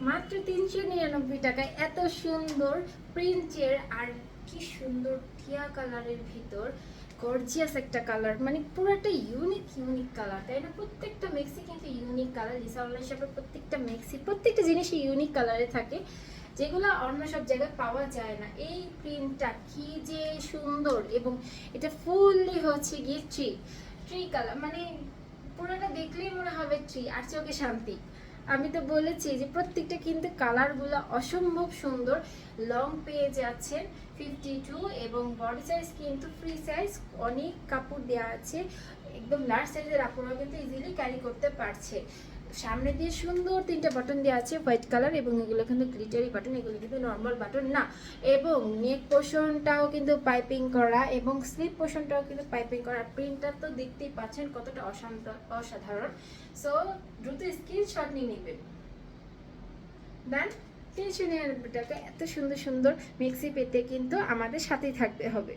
মাত্র 399 টাকায় এত সুন্দর প্রিন্টের আর কি সুন্দর টিয়া কালারের ভিতর গর্জিয়াস একটা কালার, মানে পুরোটা ইউনিক কালার, তাই না? প্রত্যেকটা মেক্সি কিন্তু ইউনিক কালার। লিসা অনলাইন শপের প্রত্যেকটা মেক্সি, প্রত্যেকটা জিনিসই ইউনিক কালারে থাকে, যেগুলো অন্য সব জায়গায় পাওয়া যায় না। এই প্রিন্টটা কি যে সুন্দর, এবং এটা ফুললি হচ্ছে গিয়ে ট্রি কালার, মানে পুরোটা দেখলেই মনে হবে ট্রি, আর চোখে শান্তি। আমি তো বলেছি যে প্রত্যেকটা কিন্তু কালারগুলো অসম্ভব সুন্দর। লং পেয়ে যাচ্ছেন 52, এবং বডি সাইজ কিন্তু ফ্রি সাইজ, অনেক কাপড় দেওয়া আছে, একদম লার্জ সাইজের আপুরা কিন্তু ইজিলি ক্যারি করতে পারছে। সামনে দিয়ে সুন্দর 3টা বাটন দেওয়া আছে হোয়াইট কালার, এবং এগুলো কিন্তু গ্লিটারি বাটন, এগুলো কিন্তু নর্মাল বাটন না। এবং নেক পোর্শনটাও কিন্তু পাইপিং করা, এবং স্লিপ পোর্শনটাও কিন্তু পাইপিং করা। প্রিন্টটা তো দেখতেই পাচ্ছেন কতটা অসাধারণ। সো দ্রুত স্ক্রিনশট নিয়ে নেবেন। দেন 399 টাকা এত সুন্দর সুন্দর মেক্সি পেতে কিন্তু আমাদের সাথেই থাকতে হবে।